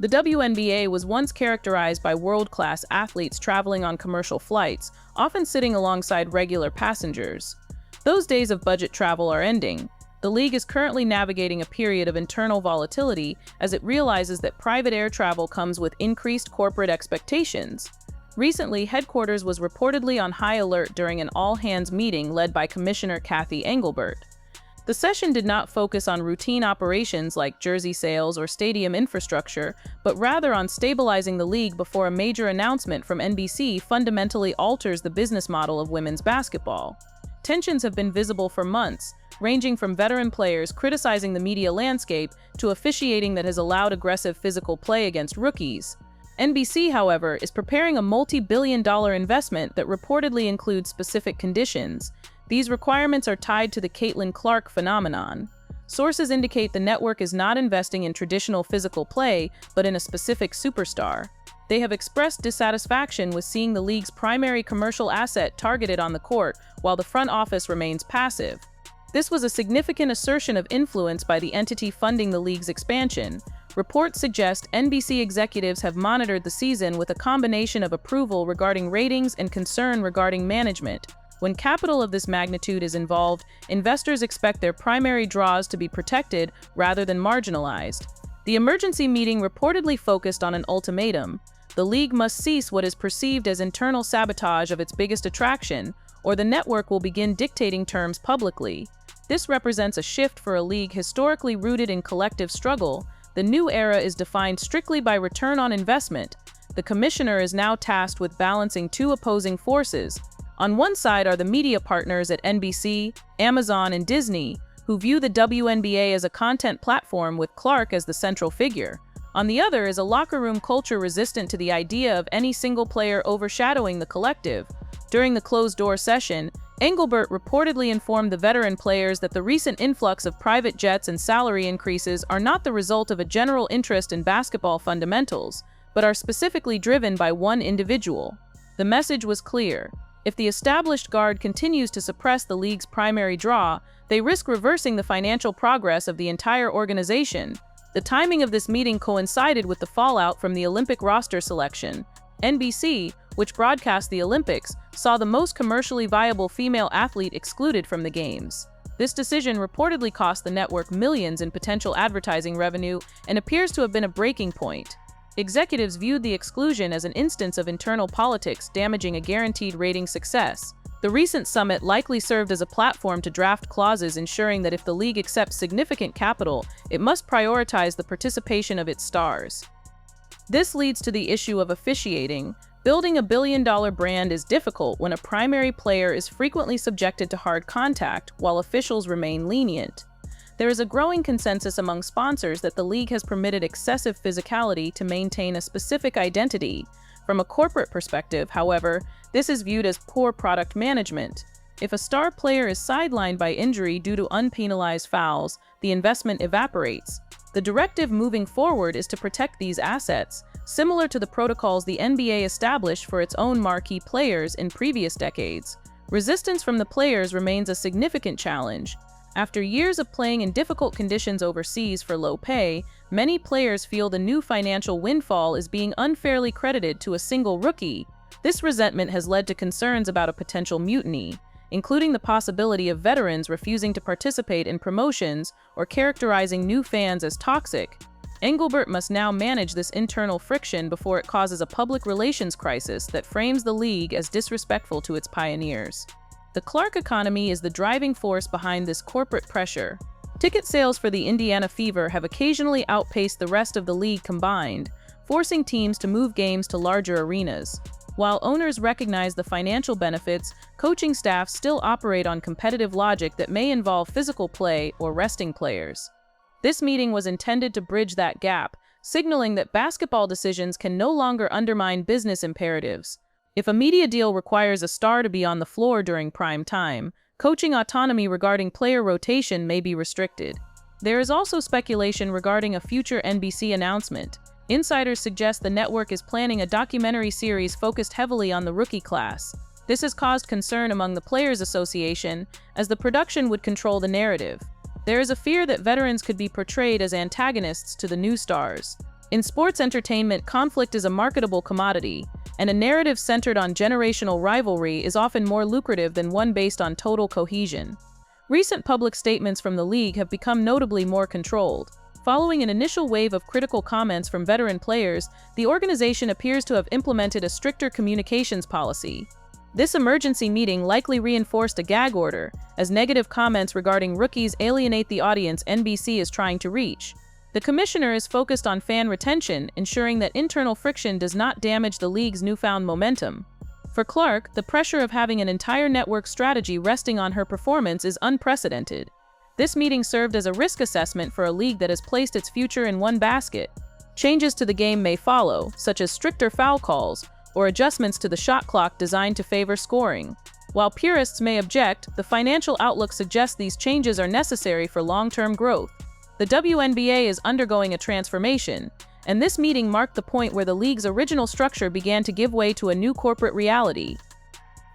The WNBA was once characterized by world-class athletes traveling on commercial flights, often sitting alongside regular passengers. Those days of budget travel are ending. The league is currently navigating a period of internal volatility as it realizes that private air travel comes with increased corporate expectations. Recently, headquarters was reportedly on high alert during an all-hands meeting led by Commissioner Cathy Engelbert. The session did not focus on routine operations like jersey sales or stadium infrastructure, but rather on stabilizing the league before a major announcement from NBC fundamentally alters the business model of women's basketball. Tensions have been visible for months, ranging from veteran players criticizing the media landscape to officiating that has allowed aggressive physical play against rookies. NBC, however, is preparing a multi-billion-dollar investment that reportedly includes specific conditions. These requirements are tied to the Caitlin Clark phenomenon. Sources indicate the network is not investing in traditional physical play, but in a specific superstar. They have expressed dissatisfaction with seeing the league's primary commercial asset targeted on the court, while the front office remains passive. This was a significant assertion of influence by the entity funding the league's expansion. Reports suggest NBC executives have monitored the season with a combination of approval regarding ratings and concern regarding management. When capital of this magnitude is involved, investors expect their primary draws to be protected rather than marginalized. The emergency meeting reportedly focused on an ultimatum. The league must cease what is perceived as internal sabotage of its biggest attraction, or the network will begin dictating terms publicly. This represents a shift for a league historically rooted in collective struggle. The new era is defined strictly by return on investment. The commissioner is now tasked with balancing two opposing forces. On one side are the media partners at NBC, Amazon, and Disney, who view the WNBA as a content platform with Clark as the central figure. On the other is a locker room culture resistant to the idea of any single player overshadowing the collective. During the closed-door session, Engelbert reportedly informed the veteran players that the recent influx of private jets and salary increases are not the result of a general interest in basketball fundamentals, but are specifically driven by one individual. The message was clear. If the established guard continues to suppress the league's primary draw, they risk reversing the financial progress of the entire organization. The timing of this meeting coincided with the fallout from the Olympic roster selection. NBC, which broadcast the Olympics, saw the most commercially viable female athlete excluded from the Games. This decision reportedly cost the network millions in potential advertising revenue and appears to have been a breaking point. Executives viewed the exclusion as an instance of internal politics damaging a guaranteed rating success. The recent summit likely served as a platform to draft clauses ensuring that if the league accepts significant capital, it must prioritize the participation of its stars. This leads to the issue of officiating. Building a billion-dollar brand is difficult when a primary player is frequently subjected to hard contact, while officials remain lenient. There is a growing consensus among sponsors that the league has permitted excessive physicality to maintain a specific identity. From a corporate perspective, however, this is viewed as poor product management. If a star player is sidelined by injury due to unpenalized fouls, the investment evaporates. The directive moving forward is to protect these assets, similar to the protocols the NBA established for its own marquee players in previous decades. Resistance from the players remains a significant challenge. After years of playing in difficult conditions overseas for low pay, many players feel the new financial windfall is being unfairly credited to a single rookie. This resentment has led to concerns about a potential mutiny, including the possibility of veterans refusing to participate in promotions or characterizing new fans as toxic. Engelbert must now manage this internal friction before it causes a public relations crisis that frames the league as disrespectful to its pioneers. The Clark economy is the driving force behind this corporate pressure. Ticket sales for the Indiana Fever have occasionally outpaced the rest of the league combined, forcing teams to move games to larger arenas. While owners recognize the financial benefits, coaching staffs still operate on competitive logic that may involve physical play or resting players. This meeting was intended to bridge that gap, signaling that basketball decisions can no longer undermine business imperatives. If a media deal requires a star to be on the floor during prime time, coaching autonomy regarding player rotation may be restricted. There is also speculation regarding a future NBC announcement. Insiders suggest the network is planning a documentary series focused heavily on the rookie class. This has caused concern among the Players Association, as the production would control the narrative. There is a fear that veterans could be portrayed as antagonists to the new stars. In sports entertainment, conflict is a marketable commodity, and a narrative centered on generational rivalry is often more lucrative than one based on total cohesion. Recent public statements from the league have become notably more controlled. Following an initial wave of critical comments from veteran players, the organization appears to have implemented a stricter communications policy. This emergency meeting likely reinforced a gag order, as negative comments regarding rookies alienate the audience NBC is trying to reach. The commissioner is focused on fan retention, ensuring that internal friction does not damage the league's newfound momentum. For Clark, the pressure of having an entire network strategy resting on her performance is unprecedented. This meeting served as a risk assessment for a league that has placed its future in one basket. Changes to the game may follow, such as stricter foul calls or adjustments to the shot clock designed to favor scoring. While purists may object, the financial outlook suggests these changes are necessary for long-term growth. The WNBA is undergoing a transformation, and this meeting marked the point where the league's original structure began to give way to a new corporate reality.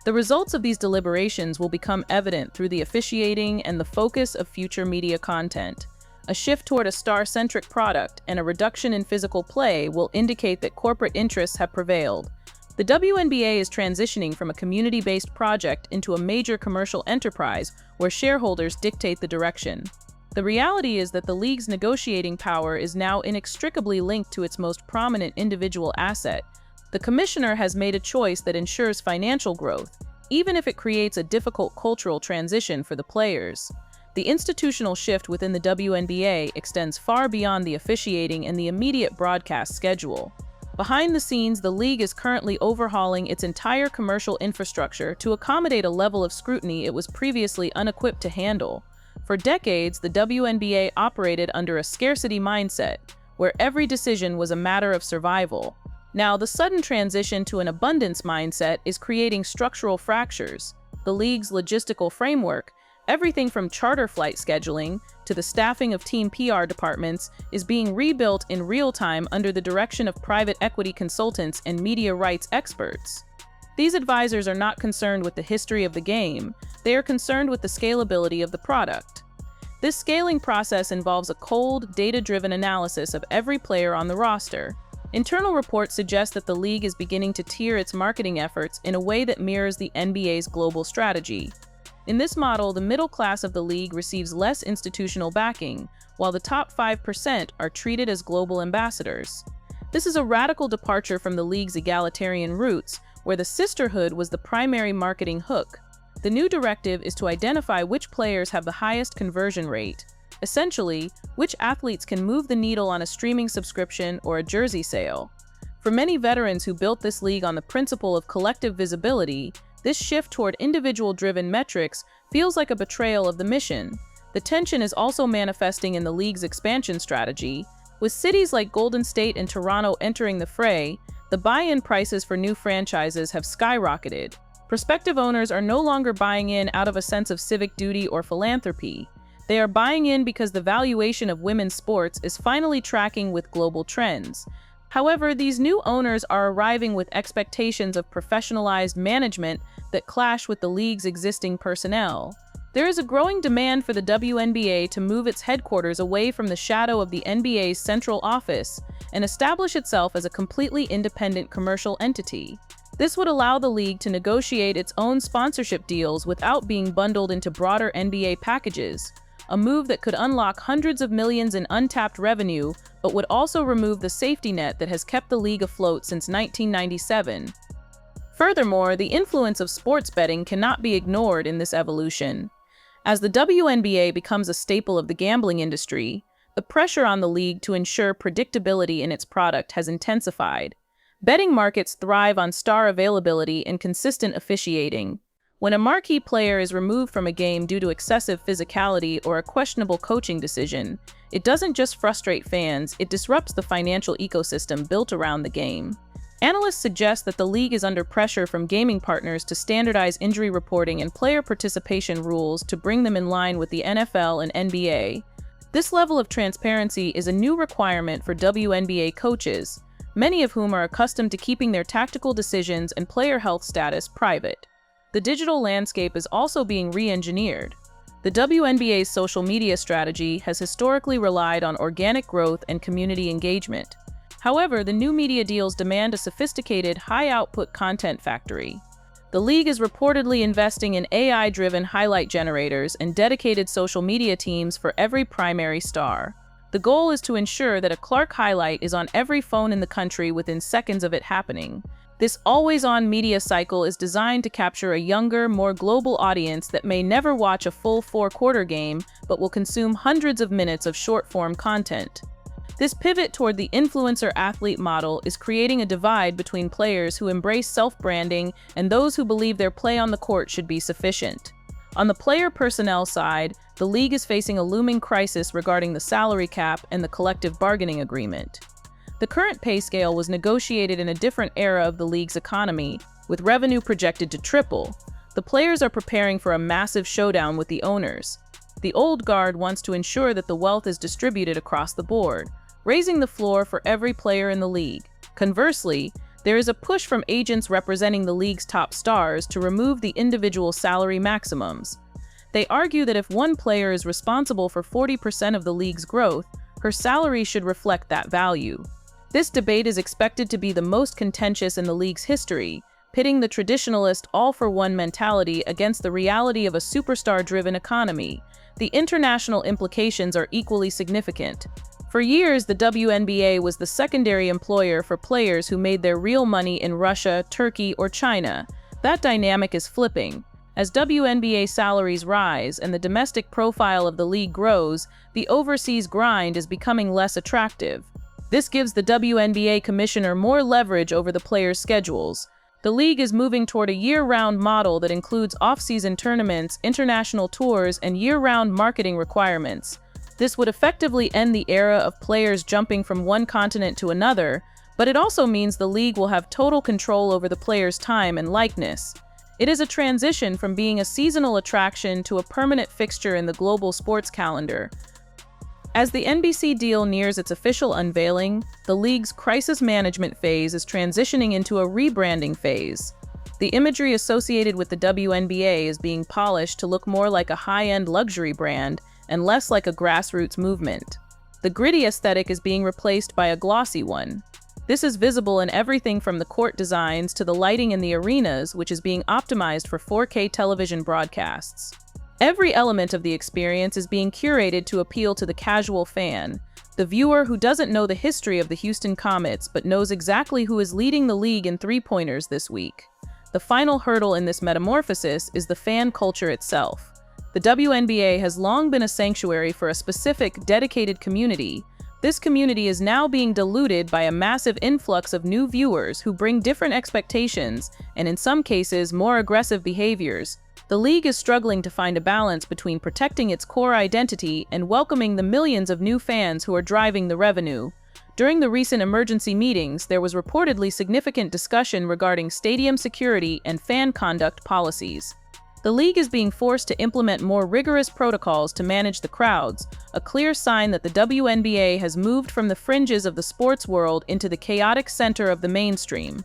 The results of these deliberations will become evident through the officiating and the focus of future media content. A shift toward a star-centric product and a reduction in physical play will indicate that corporate interests have prevailed. The WNBA is transitioning from a community-based project into a major commercial enterprise where shareholders dictate the direction. The reality is that the league's negotiating power is now inextricably linked to its most prominent individual asset. The commissioner has made a choice that ensures financial growth, even if it creates a difficult cultural transition for the players. The institutional shift within the WNBA extends far beyond the officiating and the immediate broadcast schedule. Behind the scenes, the league is currently overhauling its entire commercial infrastructure to accommodate a level of scrutiny it was previously unequipped to handle. For decades, the WNBA operated under a scarcity mindset, where every decision was a matter of survival. Now, the sudden transition to an abundance mindset is creating structural fractures. The league's logistical framework, everything from charter flight scheduling to the staffing of team PR departments, is being rebuilt in real time under the direction of private equity consultants and media rights experts. These advisors are not concerned with the history of the game, they are concerned with the scalability of the product. This scaling process involves a cold, data-driven analysis of every player on the roster. Internal reports suggest that the league is beginning to tier its marketing efforts in a way that mirrors the NBA's global strategy. In this model, the middle class of the league receives less institutional backing, while the top 5% are treated as global ambassadors. This is a radical departure from the league's egalitarian roots, where the sisterhood was the primary marketing hook. The new directive is to identify which players have the highest conversion rate. Essentially, which athletes can move the needle on a streaming subscription or a jersey sale. For many veterans who built this league on the principle of collective visibility, this shift toward individual-driven metrics feels like a betrayal of the mission. The tension is also manifesting in the league's expansion strategy. With cities like Golden State and Toronto entering the fray, the buy-in prices for new franchises have skyrocketed. Prospective owners are no longer buying in out of a sense of civic duty or philanthropy. They are buying in because the valuation of women's sports is finally tracking with global trends. However, these new owners are arriving with expectations of professionalized management that clash with the league's existing personnel. There is a growing demand for the WNBA to move its headquarters away from the shadow of the NBA's central office and establish itself as a completely independent commercial entity. This would allow the league to negotiate its own sponsorship deals without being bundled into broader NBA packages, a move that could unlock hundreds of millions in untapped revenue, but would also remove the safety net that has kept the league afloat since 1997. Furthermore, the influence of sports betting cannot be ignored in this evolution. As the WNBA becomes a staple of the gambling industry, the pressure on the league to ensure predictability in its product has intensified. Betting markets thrive on star availability and consistent officiating. When a marquee player is removed from a game due to excessive physicality or a questionable coaching decision, it doesn't just frustrate fans, it disrupts the financial ecosystem built around the game. Analysts suggest that the league is under pressure from gaming partners to standardize injury reporting and player participation rules to bring them in line with the NFL and NBA. This level of transparency is a new requirement for WNBA coaches, many of whom are accustomed to keeping their tactical decisions and player health status private. The digital landscape is also being re-engineered. The WNBA's social media strategy has historically relied on organic growth and community engagement. However, the new media deals demand a sophisticated, high-output content factory. The league is reportedly investing in AI-driven highlight generators and dedicated social media teams for every primary star. The goal is to ensure that a Clark highlight is on every phone in the country within seconds of it happening. This always-on media cycle is designed to capture a younger, more global audience that may never watch a full four-quarter game, but will consume hundreds of minutes of short-form content. This pivot toward the influencer-athlete model is creating a divide between players who embrace self-branding and those who believe their play on the court should be sufficient. On the player personnel side, the league is facing a looming crisis regarding the salary cap and the collective bargaining agreement. The current pay scale was negotiated in a different era of the league's economy, with revenue projected to triple. The players are preparing for a massive showdown with the owners. The old guard wants to ensure that the wealth is distributed across the board, raising the floor for every player in the league. Conversely, there is a push from agents representing the league's top stars to remove the individual salary maximums. They argue that if one player is responsible for 40% of the league's growth, her salary should reflect that value. This debate is expected to be the most contentious in the league's history, pitting the traditionalist all-for-one mentality against the reality of a superstar-driven economy. The international implications are equally significant. For years, the WNBA was the secondary employer for players who made their real money in Russia, Turkey, or China. That dynamic is flipping. As WNBA salaries rise and the domestic profile of the league grows, the overseas grind is becoming less attractive. This gives the WNBA commissioner more leverage over the players' schedules. The league is moving toward a year-round model that includes off-season tournaments, international tours, and year-round marketing requirements. This would effectively end the era of players jumping from one continent to another, but it also means the league will have total control over the players' time and likeness. It is a transition from being a seasonal attraction to a permanent fixture in the global sports calendar. As the NBC deal nears its official unveiling, the league's crisis management phase is transitioning into a rebranding phase. The imagery associated with the WNBA is being polished to look more like a high-end luxury brand and less like a grassroots movement. The gritty aesthetic is being replaced by a glossy one. This is visible in everything from the court designs to the lighting in the arenas, which is being optimized for 4K television broadcasts. Every element of the experience is being curated to appeal to the casual fan, the viewer who doesn't know the history of the Houston Comets but knows exactly who is leading the league in three-pointers this week. The final hurdle in this metamorphosis is the fan culture itself. The WNBA has long been a sanctuary for a specific, dedicated community. This community is now being diluted by a massive influx of new viewers who bring different expectations and, in some cases, more aggressive behaviors. The league is struggling to find a balance between protecting its core identity and welcoming the millions of new fans who are driving the revenue. During the recent emergency meetings, there was reportedly significant discussion regarding stadium security and fan conduct policies. The league is being forced to implement more rigorous protocols to manage the crowds, a clear sign that the WNBA has moved from the fringes of the sports world into the chaotic center of the mainstream.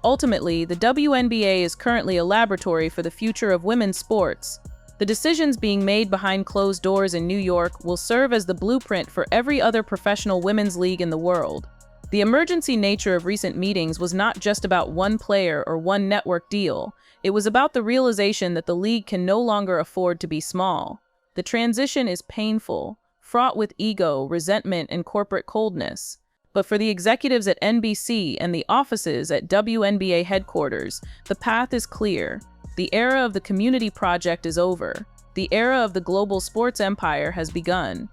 Ultimately, the WNBA is currently a laboratory for the future of women's sports. The decisions being made behind closed doors in New York will serve as the blueprint for every other professional women's league in the world. The emergency nature of recent meetings was not just about one player or one network deal. It was about the realization that the league can no longer afford to be small. The transition is painful, fraught with ego, resentment, and corporate coldness. But for the executives at NBC and the offices at WNBA headquarters, the path is clear. The era of the community project is over. The era of the global sports empire has begun.